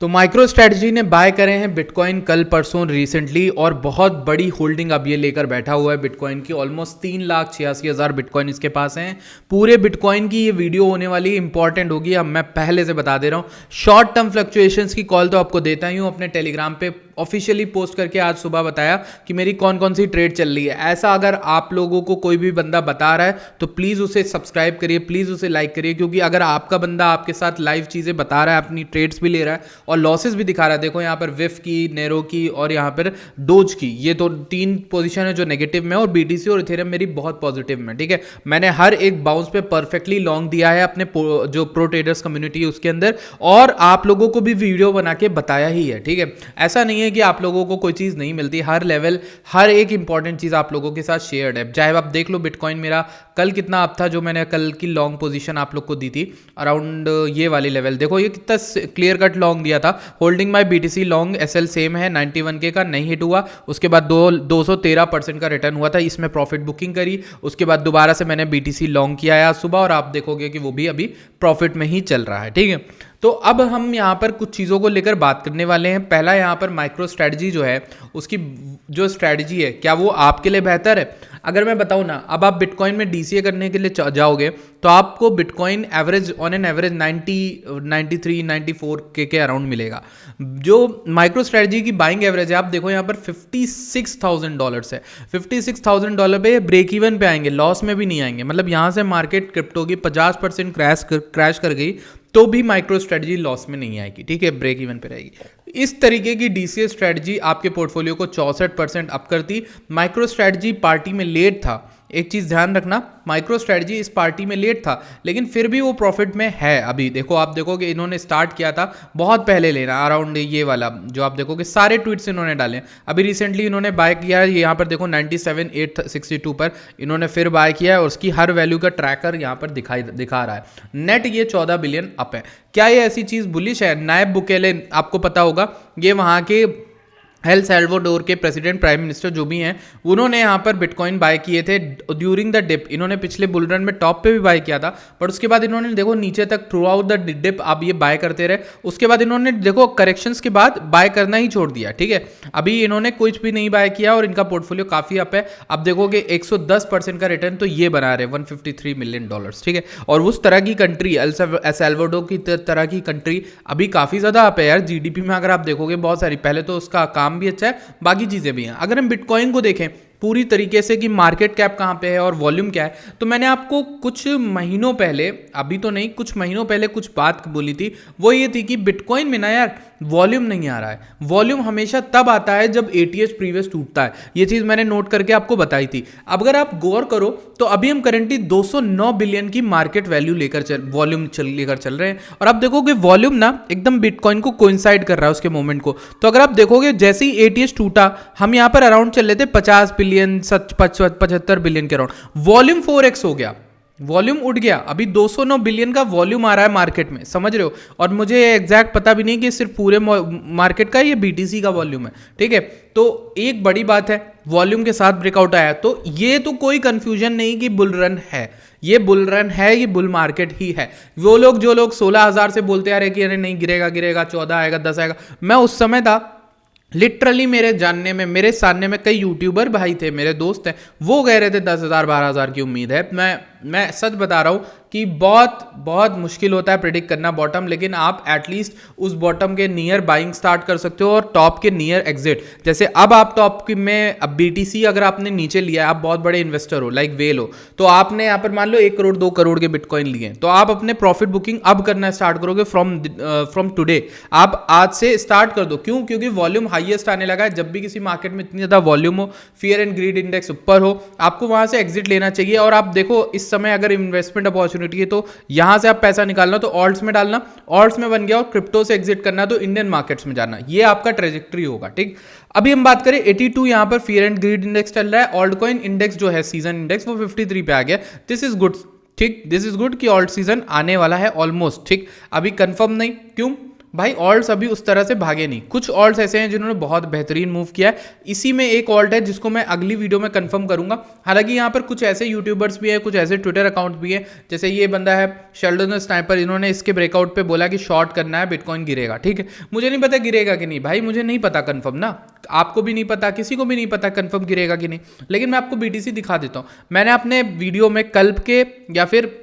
तो micro strategy ने bye करे हैं बिटकॉइन कल परसों रिसेंटली और बहुत बड़ी होल्डिंग अब ये लेकर बैठा हुआ है बिटकॉइन की। ऑलमोस्ट 3,86,000 बिटकॉइन इसके पास हैं। पूरे बिटकॉइन की ये वीडियो होने वाली इंपॉर्टेंट होगी। अब मैं पहले से बता दे रहा हूँ, शॉर्ट टर्म फ्लक्चुएशंस की कॉल तो आपको देता ही हूँ। अपने टेलीग्राम पे ऑफिशियली पोस्ट करके आज सुबह बताया कि मेरी कौन कौन सी ट्रेड चल रही है। ऐसा अगर आप लोगों को कोई भी बंदा बता रहा है तो प्लीज़ उसे सब्सक्राइब करिए, प्लीज़ उसे लाइक करिए, क्योंकि अगर आपका बंदा आपके साथ लाइव चीज़ें बता रहा है, अपनी ट्रेड्स भी ले रहा है और लॉसेस भी दिखा रहा है। देखो यहाँ पर विफ की, नेरो की और यहाँ पर डोज की, ये तो 3 पोजीशन है जो नेगेटिव में, और बीटीसी और इथेरियम मेरी बहुत पॉजिटिव में। ठीक है, मैंने हर एक बाउंस पे परफेक्टली लॉन्ग दिया है अपने जो प्रो ट्रेडर्स कम्युनिटी है उसके अंदर, और आप लोगों को भी वीडियो बना के बताया ही है। ठीक है, ऐसा नहीं है कि आप लोगों को कोई चीज़ नहीं मिलती। हर लेवल, हर एक इंपॉर्टेंट चीज़ आप लोगों के साथ शेयर्ड है। चाहे आप देख लो बिटकॉइन मेरा कल कितना अप था, जो मैंने कल की लॉन्ग पोजीशन आप लोग को दी थी अराउंड ये वाली लेवल। देखो ये कितना क्लियर कट लॉन्ग दिया था। Holding my BTC long SL same है, 91K का नहीं हिट हुआ। उसके बाद 213% का रिटर्न हुआ था, इसमें प्रॉफिट बुकिंग करी। उसके बाद दोबारा से मैंने बीटीसी लॉन्ग किया है आज सुबह, और आप देखोगे कि वो भी अभी प्रॉफिट में ही चल रहा है। ठीक है, तो अब हम यहाँ पर कुछ चीज़ों को लेकर बात करने वाले हैं। पहला, यहाँ पर माइक्रो स्ट्रेटजी जो है उसकी जो स्ट्रेटजी है, क्या वो आपके लिए बेहतर है? अगर मैं बताऊँ ना, अब आप बिटकॉइन में डीसीए करने के लिए जाओगे तो आपको bitcoin average on an average 93 94 के अराउंड मिलेगा। जो माइक्रो स्ट्रेटजी की बाइंग एवरेज है, आप देखो यहाँ पर $56,000 है। $56,000 पे ब्रेक इवन पे आएंगे, लॉस में भी नहीं आएंगे। मतलब यहाँ से मार्केट क्रिप्टो की 50% क्रैश कर गई तो भी माइक्रो स्ट्रेटजी लॉस में नहीं आएगी। ठीक है, ब्रेक इवन पे रहेगी। इस तरीके की डीसीए स्ट्रेटजी आपके पोर्टफोलियो को 64% अप करती। माइक्रो स्ट्रेटजी पार्टी में लेट था, एक चीज़ ध्यान रखना, माइक्रो स्ट्रेटजी इस पार्टी में लेट था लेकिन फिर भी वो प्रॉफिट में है। अभी देखो, आप देखोगे इन्होंने स्टार्ट किया था बहुत पहले लेना, अराउंड ये वाला जो आप देखोगे सारे ट्वीट्स इन्होंने डाले। अभी रिसेंटली इन्होंने बाय किया है, यहाँ पर देखो 97,862 पर इन्होंने फिर बाय किया है, और उसकी हर वैल्यू का ट्रैकर यहाँ पर दिखा रहा है। नेट ये 14 बिलियन अप है। क्या ये ऐसी चीज़ बुलिश है? नायब बुकेले, आपको पता होगा, ये वहाँ के एल सैल्वाडोर के प्रेसिडेंट, प्राइम मिनिस्टर जो भी हैं, उन्होंने यहाँ पर बिटकॉइन बाय किए थे ड्यूरिंग द डिप। इन्होंने पिछले बुल रन में टॉप पे भी बाय किया था, पर उसके बाद इन्होंने देखो नीचे तक थ्रू आउट द डिप आप ये बाय करते रहे। उसके बाद इन्होंने देखो करेक्शंस के बाद बाय करना ही छोड़ दिया। ठीक है, अभी इन्होंने कुछ भी नहीं बाय किया और इनका पोर्टफोलियो काफ़ी अप है। अब देखोगे 110% का रिटर्न तो ये बना रहे $153 मिलियन। ठीक है, और उस तरह की कंट्री, एल सैल्वाडोर की तरह की कंट्री अभी काफ़ी ज़्यादा अप है यार। जीडीपी में अगर आप देखोगे बहुत सारी, पहले तो उसका काम भी अच्छा है, बाकी चीजें भी हैं। अगर हम बिटकॉइन को देखें पूरी तरीके से कि मार्केट कैप कहां पे है और वॉल्यूम क्या है, तो मैंने आपको कुछ महीनों पहले, अभी तो नहीं, कुछ महीनों पहले कुछ बात बोली थी। वो ये थी कि बिटकॉइन में ना यार वॉल्यूम नहीं आ रहा है। वॉल्यूम हमेशा तब आता है जब एटीएच प्रीवियस टूटता है। ये चीज मैंने नोट करके आपको बताई थी। अब अगर आप गौर करो तो अभी हम करेंटली 209 बिलियन की मार्केट वैल्यू लेकर वॉल्यूम लेकर चल रहे हैं, और आप देखोगे वॉल्यूम ना एकदम बिटकॉइन को कोइंसाइड कर रहा है उसके मोमेंट को। तो अगर आप देखोगे जैसे ही एटीएच टूटा, हम यहाँ पर अराउंड चल रहे थे 50 बिलियन 75 बिलियन के अराउंड, वॉल्यूम 4x हो गया, वॉल्यूम उठ गया। अभी 209 बिलियन का वॉल्यूम आ रहा है मार्केट में, समझ रहे हो? और मुझे एग्जैक्ट पता भी नहीं कि सिर्फ पूरे मार्केट का ये बीटीसी का वॉल्यूम है। ठीक है, तो एक बड़ी बात है, वॉल्यूम के साथ ब्रेकआउट आया, तो ये तो कोई कंफ्यूजन नहीं कि बुल रन है। ये बुल रन है, ये बुल मार्केट ही है। वो लोग जो लोग 16,000 से बोलते आ रहे कि अरे नहीं गिरेगा गिरेगा, 14 आएगा, 10 आएगा, मैं उस समय था लिटरली, मेरे जानने में, मेरे सामने में कई यूट्यूबर भाई थे, मेरे दोस्त हैं, वो कह रहे थे 10,000 12,000 की उम्मीद है। मैं सच बता रहा हूँ कि बहुत बहुत मुश्किल होता है प्रेडिक्ट करना बॉटम, लेकिन आप एटलीस्ट उस बॉटम के नियर बाइंग स्टार्ट कर सकते हो और टॉप के नियर एग्जिट। जैसे अब आप टॉप की में, अब बीटीसी अगर आपने नीचे लिया है, आप बहुत बड़े इन्वेस्टर हो, लाइक वेल हो, तो आपने यहाँ पर मान लो 1 करोड़ 2 करोड़ के बिटकॉइन लिए, तो आप अपने प्रॉफिट बुकिंग अब करना स्टार्ट करोगे फ्रॉम टुडे। आप आज से स्टार्ट कर दो। क्यों? क्योंकि वॉल्यूम हाईएस्ट आने लगा है। जब भी किसी मार्केट में इतनी ज्यादा वॉल्यूम हो, फियर एंड ग्रीड इंडेक्स ऊपर हो, आपको वहां से एग्जिट लेना चाहिए। और आप देखो इस समय अगर इन्वेस्टमेंट अपॉर्चुनिटी है तो यहां से आप पैसा निकालना तो ऑल्ट्स में डालना, ऑल्ट्स में बन गया, और क्रिप्टो से एग्जिट करना तो इंडियन मार्केट्स में जाना। ये आपका ट्रेजेक्टरी होगा। ठीक, अभी हम बात करें 82 यहां पर फियर एंड ग्रीड इंडेक्स चल रहा है। ऑल्ट कॉइन इंडेक्स जो है, सीजन इंडेक्स, वो 53 पे आ गया। This is good. ठीक, दिस इज गुड कि ऑल्ट सीजन आने वाला है ऑलमोस्ट। ठीक, अभी कंफर्म नहीं, क्यों? भाई ऑल्ट्स अभी उस तरह से भागे नहीं। कुछ ऑल्ट्स ऐसे हैं जिन्होंने बहुत बेहतरीन मूव किया है। इसी में एक ऑल्ट है जिसको मैं अगली वीडियो में कंफर्म करूंगा। हालांकि यहाँ पर कुछ ऐसे यूट्यूबर्स भी हैं, कुछ ऐसे ट्विटर अकाउंट भी हैं, जैसे ये बंदा है शेल्डन स्नाइपर, इन्होंने इसके ब्रेकआउट पे बोला कि शॉर्ट करना है, बिटकॉइन गिरेगा। ठीक है, मुझे नहीं पता गिरेगा कि नहीं भाई, मुझे नहीं पता कंफर्म ना, आपको भी नहीं पता, किसी को भी नहीं पता कंफर्म गिरेगा कि नहीं, लेकिन मैं आपको बीटीसी दिखा देता हूँ। मैंने अपने वीडियो में कल के या फिर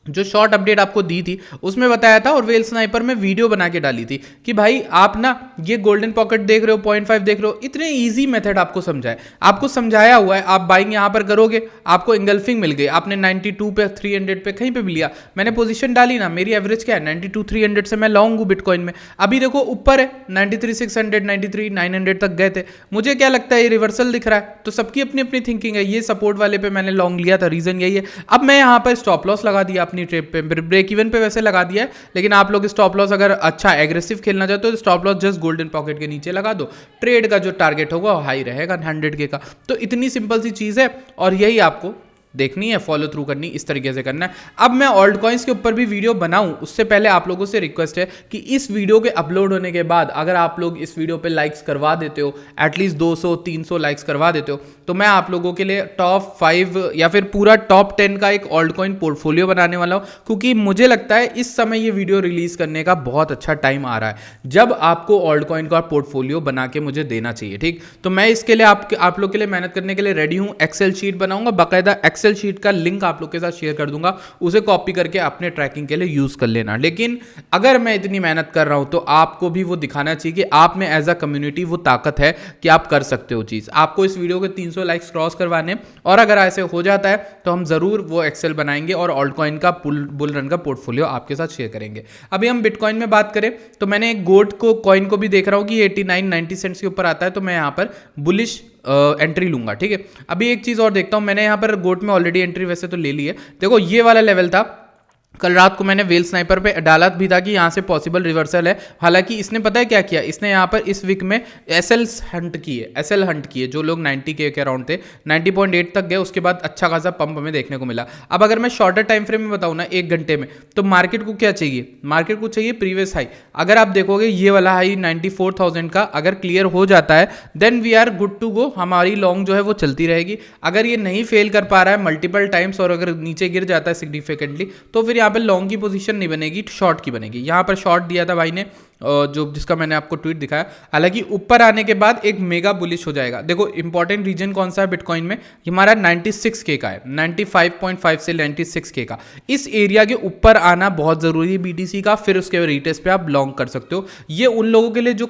जो शॉर्ट अपडेट आपको दी थी उसमें बताया था, और वेल स्नाइपर में वीडियो बना के डाली थी कि भाई आप ना ये गोल्डन पॉकेट देख रहे हो, 0.5 देख रहे हो, इतने इजी मेथड आपको समझाया, आपको समझाया हुआ है। आप बाइंग यहाँ पर करोगे, आपको इंगल्फिंग मिल गई, आपने 92 पे 300 पे कहीं पे भी लिया, मैंने पोजीशन डाली ना, मेरी एवरेज क्या है 92 300 से मैं लॉन्ग हूँ बिटकॉइन में। अभी देखो ऊपर है 93 600 93 900 तक गए थे। मुझे क्या लगता है ये रिवर्सल दिख रहा है, तो सबकी अपनी अपनी थिंकिंग है। ये सपोर्ट वाले पे मैंने लॉन्ग लिया था, रीजन यही है। अब मैं यहाँ पर स्टॉप लॉस लगा दिया अपनी ट्रेड पे, ब्रेक इवन पे वैसे लगा दिया है, लेकिन आप लोग स्टॉप लॉस अगर अच्छा एग्रेसिव खेलना चाहते हो तो stop loss just golden pocket के नीचे लगा दो। ट्रेड का जो टारगेट होगा हाई रहेगा 100K का। तो इतनी सिंपल सी चीज है, और यही आपको देखनी है, फॉलो थ्रू करनी, इस तरीके से करना है। अब मैं ऑल्ट कॉइन्स के ऊपर भी वीडियो बनाऊं उससे पहले आप लोगों से रिक्वेस्ट है कि इस वीडियो के अपलोड होने के बाद अगर आप लोग इस वीडियो पे लाइक्स करवा देते हो, एटलीस्ट 200-300 लाइक्स करवा देते हो, तो मैं आप लोगों के लिए टॉप 5 या फिर पूरा टॉप 10 का एक ऑल्ट कॉइन पोर्टफोलियो बनाने वाला हूं, क्योंकि मुझे लगता है इस समय ये वीडियो रिलीज करने का बहुत अच्छा टाइम आ रहा है जब आपको ऑल्ट कॉइन का पोर्टफोलियो बना के मुझे देना चाहिए। ठीक, तो मैं इसके लिए आप लोग के लिए मेहनत करने के लिए रेडी हूं। एक्सेल शीट बनाऊंगा, बाकायदा एक्सेल शीट का लिंक आप लोग के साथ शेयर कर दूंगा, उसे कॉपी करके अपने ट्रैकिंग के लिए यूज कर लेना। लेकिन अगर मैं इतनी मेहनत कर रहा हूं तो आपको भी वो दिखाना चाहिए कि आप में एज अ कम्युनिटी वो ताकत है कि आप कर सकते हो चीज। आपको इस वीडियो के 300 लाइक्स क्रॉस करवाने, और अगर ऐसे हो जाता है तो हम जरूर वो एक्सेल बनाएंगे और ऑल्ट कॉइन का बुल रन का पोर्टफोलियो आपके साथ शेयर करेंगे। अभी हम बिटकॉइन में बात करें तो मैंने एक गोट को कॉइन को भी देख रहा हूं कि 89-90 सेंट्स के ऊपर आता है, तो मैं यहां पर बुलिश एंट्री लूंगा। ठीक है, अभी एक चीज और देखता हूं, मैंने यहां पर गोट में ऑलरेडी एंट्री वैसे तो ले ली है। देखो ये वाला लेवल था, कल रात को मैंने वेल स्नाइपर पे डाला भी था कि यहाँ से पॉसिबल रिवर्सल है। हालांकि इसने पता है क्या किया, इसने यहाँ पर इस वीक में एसएल हंट की है। जो लोग 90K के अराउंड थे 90.8 तक गए, उसके बाद अच्छा खासा पंप हमें देखने को मिला। अब अगर मैं शॉर्टर टाइम फ्रेम में बताऊँ ना, 1 घंटे में, तो मार्केट को क्या चाहिए, मार्केट को चाहिए प्रीवियस हाई। अगर आप देखोगे ये वाला हाई 94,000 का अगर क्लियर हो जाता है then we are good to go, हमारी लॉन्ग जो है वो चलती रहेगी। अगर ये नहीं फेल कर पा रहा है मल्टीपल टाइम्स और अगर नीचे गिर जाता है सिग्निफिकेंटली, तो फिर यहाँ पर लॉन्ग की पोजीशन नहीं बनेगी, शॉर्ट की बनेगी। यहां पर शॉर्ट दिया था भाई ने, जो जिसका मैंने आपको ट्वीट दिखाया। हालांकि ऊपर आने के बाद एक मेगा बुलिश हो जाएगा। देखो इंपॉर्टेंट रीजन कौन सा है बिटकॉइन में, हमारा 96K का है, 95.5 से 96K का। इस एरिया के ऊपर आना बहुत जरूरी है बीटीसी का, फिर उसके रीटेस्ट पे आप लॉन्ग कर सकते हो। ये उन लोगों के लिए जो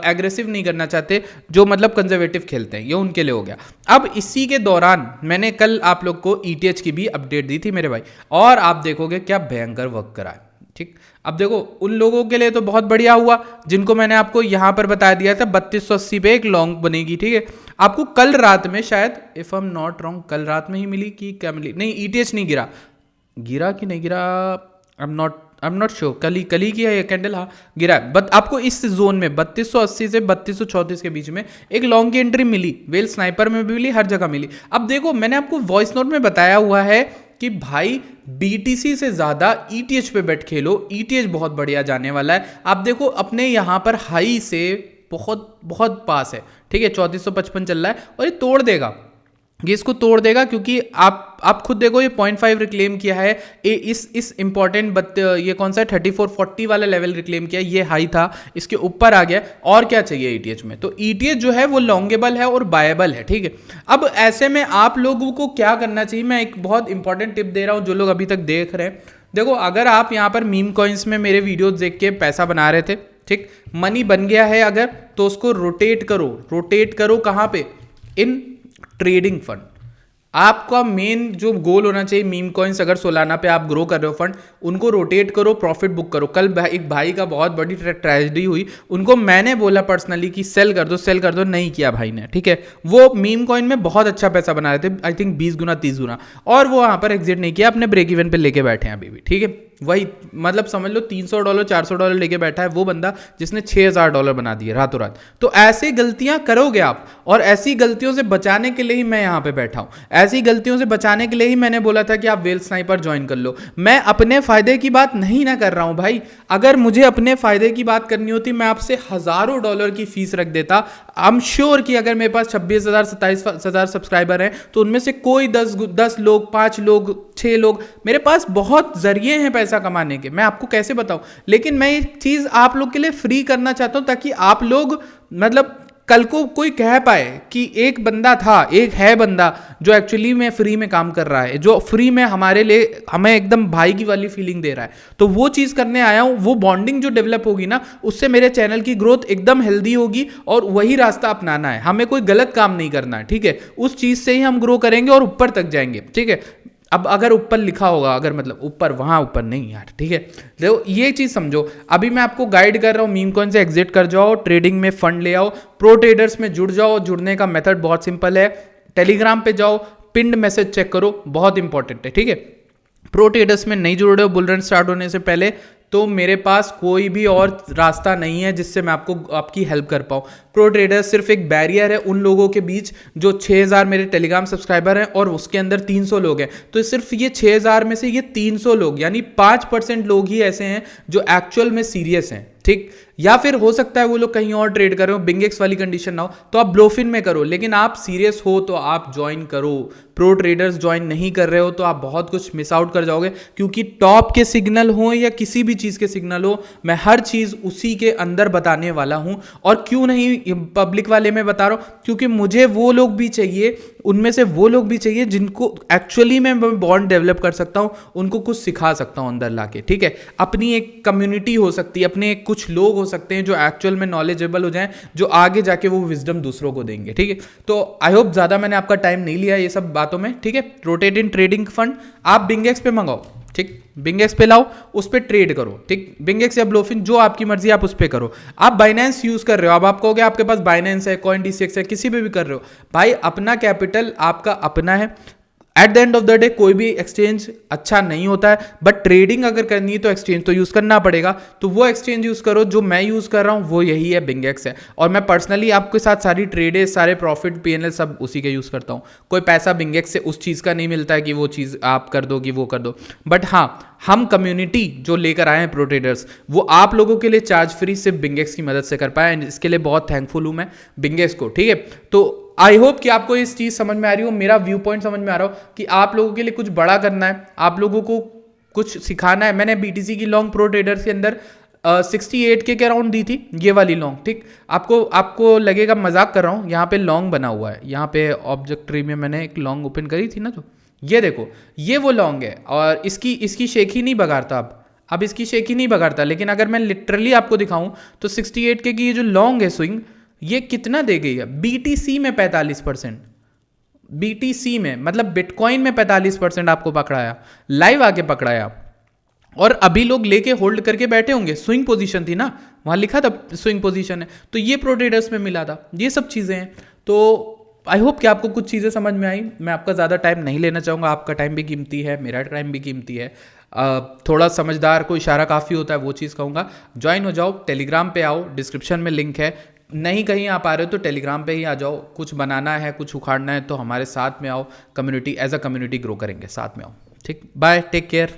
एग्रेसिव नहीं करना चाहते, जो मतलब कंजर्वेटिव खेलते हैं, ये उनके लिए हो गया। अब इसी के दौरान मैंने कल आप लोग को ETH की भी अपडेट दी थी मेरे भाई, और आप देखोगे क्या भयंकर वर्क करा है। ठीक, अब देखो उन लोगों के लिए तो बहुत बढ़िया हुआ जिनको मैंने आपको यहां पर बता दिया था 3280 पे एक लॉन्ग बनेगी। ठीक है, आपको कल रात में शायद, if I am not wrong, कल रात में ही मिली कि क्या मिली, नहीं ETH नहीं गिरा कि नहीं गिरा, आई एम नॉट श्योर, कल ही की है ये कैंडल, हाँ गिरा है। बट आपको इस जोन में 3280 से 3234 के बीच में एक लॉन्ग की एंट्री मिली, वेल स्नाइपर में भी मिली, हर जगह मिली। अब देखो मैंने आपको वॉइस नोट में बताया हुआ है कि भाई BTC से ज्यादा ETH पे बेट खेलो, ETH बहुत बढ़िया जाने वाला है। आप देखो अपने यहां पर हाई से बहुत बहुत पास है। ठीक है, 3455 चल रहा है और ये तोड़ देगा, ये इसको तोड़ देगा, क्योंकि आप खुद देखो ये 0.5 रिक्लेम किया है, इस इंपॉर्टेंट ये कौन सा 3440 वाला लेवल रिक्लेम किया, ये हाई था, इसके ऊपर आ गया। और क्या चाहिए ETH में, तो ETH जो है वो लॉन्गेबल है और बायबल है। ठीक है, अब ऐसे में आप लोगों को क्या करना चाहिए, मैं एक बहुत इंपॉर्टेंट टिप दे रहा हूं जो लोग अभी तक देख रहे हैं। देखो अगर आप यहाँ पर मीम कॉइन्स में मेरे वीडियोज देख के पैसा बना रहे थे, ठीक, मनी बन गया है अगर, तो उसको रोटेट करो कहाँ पे, इन ट्रेडिंग फंड। आपका मेन जो गोल होना चाहिए, मीम कॉइन्स अगर सोलाना पे आप ग्रो कर रहे हो फंड, उनको रोटेट करो, प्रॉफिट बुक करो। कल एक भाई का बहुत बड़ी ट्रेजेडी हुई, उनको मैंने बोला पर्सनली कि सेल कर दो, नहीं किया भाई ने। ठीक है, वो मीम कॉइन में बहुत अच्छा पैसा बना रहे थे, आई थिंक 20 गुना 30 गुना, और वो वहां पर एग्जिट नहीं किया, अपने ब्रेक इवन पे लेके बैठे हैं अभी भी। ठीक है, वही मतलब समझ लो $300 $400 लेके बैठा है वो बंदा जिसने $6000 बना दिए रातों रात। तो ऐसी गलतियां करोगे आप, और ऐसी गलतियों से बचाने के लिए ही मैं यहाँ पे बैठा हूँ। ऐसी गलतियों से बचाने के लिए ही मैंने बोला था कि आप वेल्थ स्नाइपर ज्वाइन कर लो। मैं अपने फायदे की बात नहीं ना कर रहा हूँ भाई, अगर मुझे अपने फायदे की बात करनी होती मैं आपसे हजारों डॉलर की फीस रख देता। आई एम श्योर कि अगर मेरे पास 26,000 27,000 सब्सक्राइबर हैं तो उनमें से कोई 10 लोग, 5 लोग, 6 लोग, मेरे पास बहुत जरिए हैं पैसा कमाने के, मैं आपको कैसे बताऊं। लेकिन मैं ये चीज आप लोग के लिए फ्री करना चाहता हूं ताकि आप लोग मतलब कल को कोई कह पाए कि एक बंदा था, एक है बंदा जो एक्चुअली में फ्री में काम कर रहा है, जो फ्री में हमारे लिए हमें एकदम भाई की वाली फीलिंग दे रहा है। तो वो चीज़ करने आया हूँ। वो बॉन्डिंग जो डेवलप होगी ना, उससे मेरे चैनल की ग्रोथ एकदम हेल्दी होगी, और वही रास्ता अपनाना है, हमें कोई गलत काम नहीं करना है, ठीक है। उस चीज़ से ही हम ग्रो करेंगे और ऊपर तक जाएंगे, ठीक है। अब अगर ऊपर लिखा होगा, अगर मतलब ऊपर, वहां ऊपर नहीं यार, ठीक है। देखो ये चीज समझो, अभी मैं आपको गाइड कर रहा हूँ, मीम कॉइन से एग्जिट कर जाओ, ट्रेडिंग में फंड ले आओ, प्रो ट्रेडर्स में जुड़ जाओ। जुड़ने का मेथड बहुत सिंपल है, टेलीग्राम पे जाओ, पिंड मैसेज चेक करो, बहुत इंपॉर्टेंट है, ठीक है। प्रो ट्रेडर्स में नहीं जुड़ रहे हो बुल रन स्टार्ट होने से पहले, तो मेरे पास कोई भी और रास्ता नहीं है जिससे मैं आपको आपकी हेल्प कर पाऊँ। प्रो ट्रेडर सिर्फ एक बैरियर है उन लोगों के बीच जो 6000 मेरे टेलीग्राम सब्सक्राइबर हैं और उसके अंदर 300 लोग हैं। तो सिर्फ ये 6000 में से ये 300 लोग यानी 5% लोग ही ऐसे हैं जो एक्चुअल में सीरियस हैं, ठीक। या फिर हो सकता है वो लोग कहीं और ट्रेड कर रहे हो, बिंगेक्स वाली कंडीशन ना हो तो आप ब्लोफिन में करो, लेकिन आप सीरियस हो तो आप ज्वाइन करो। प्रो ट्रेडर्स ज्वाइन नहीं कर रहे हो तो आप बहुत कुछ मिस आउट कर जाओगे, क्योंकि टॉप के सिग्नल हो या किसी भी चीज़ के सिग्नल हो, मैं हर चीज़ उसी के अंदर बताने वाला हूं। और क्यों नहीं पब्लिक वाले में बता रहा हूं, क्योंकि मुझे वो लोग भी चाहिए, उनमें से वो लोग भी चाहिए जिनको एक्चुअली मैं बॉन्ड डेवलप कर सकता हूं, उनको कुछ सिखा सकता हूं अंदर लाके, ठीक है। अपनी एक कम्युनिटी हो सकती है, अपने कुछ लोग हो सकते हैं जो एक्चुअल में नॉलेजेबल हो जाएं, जो आगे जाके वो विजडम दूसरों को देंगे, ठीक है। तो आई होप ज़्यादा मैंने आपका टाइम नहीं लिया ये सब बातों में, ठीक है। रोटेट इन ट्रेडिंग फंड आप बिंगेक्स पे मंगाओ, ठीक, बिंगेक्स पे लाओ, उस पर ट्रेड करो, ठीक। बिंगेक्स या ब्लोफिन जो आपकी मर्जी आप उस पर करो। आप बाइनेंस यूज कर रहे हो, अब आप कहोगे आपके पास बाइनेंस है, CoinDCX है, किसी पे भी कर रहे हो भाई, अपना कैपिटल आपका अपना है। At the end of the day कोई भी एक्सचेंज अच्छा नहीं होता है, बट ट्रेडिंग अगर करनी है तो एक्सचेंज तो यूज करना पड़ेगा। तो वो एक्सचेंज यूज करो जो मैं यूज कर रहा हूँ, वो यही है, बिंगेक्स है। और मैं पर्सनली आपके साथ सारी ट्रेडें, सारे प्रॉफिट, PNL सब उसी के यूज करता हूँ। कोई पैसा बिंगेक्स से उस चीज का नहीं मिलता है कि वो चीज आप कर दो कि वो कर दो, बट हाँ हम कम्युनिटी जो लेकर आए हैं प्रो ट्रेडर्स, वो आप लोगों के लिए चार्ज फ्री सिर्फ बिंगेक्स की मदद से कर पाए, एंड इसके लिए बहुत थैंकफुल हूं मैं बिंगेक्स को, ठीक है। तो आई होप कि आपको इस चीज समझ में आ रही हो, मेरा व्यू पॉइंट समझ में आ रहा हो कि आप लोगों के लिए कुछ बड़ा करना है, आप लोगों को कुछ सिखाना है। मैंने BTC की लॉन्ग प्रो ट्रेडर्स के अंदर 68K के अराउंड दी थी, ये वाली लॉन्ग, ठीक। आपको लगेगा मजाक कर रहा हूँ, यहाँ पे लॉन्ग बना हुआ है, यहाँ पे ऑब्जेक्ट ट्री में मैंने एक लॉन्ग ओपन करी थी ना, जो ये देखो, ये वो लॉन्ग है, और इसकी शेख ही नहीं बगाड़ता अब इसकी शेख ही नहीं बगाड़ता। लेकिन अगर मैं लिटरली आपको दिखाऊं तो 68K की ये जो लॉन्ग है स्विंग, ये कितना दे गई है BTC में 45%, BTC में मतलब बिटकॉइन में 45% आपको पकड़ाया, लाइव आके पकड़ाया। और अभी लोग लेके होल्ड करके बैठे होंगे, स्विंग पोजीशन थी ना, वहां लिखा था स्विंग पोजीशन है, तो ये प्रो ट्रेडर्स में मिला था। ये सब चीजें हैं। तो आई होप कि आपको कुछ चीज़ें समझ में आई। मैं आपका ज़्यादा टाइम नहीं लेना चाहूँगा, आपका टाइम भी कीमती है, मेरा टाइम भी कीमती है। थोड़ा समझदार को इशारा काफ़ी होता है, वो चीज़ कहूँगा। ज्वाइन हो जाओ, टेलीग्राम पे आओ, डिस्क्रिप्शन में लिंक है। नहीं कहीं आप आ रहे हो तो टेलीग्राम पे ही आ जाओ। कुछ बनाना है, कुछ उखाड़ना है तो हमारे साथ में आओ, community as a community grow करेंगे, साथ में आओ, ठीक। Bye, take care.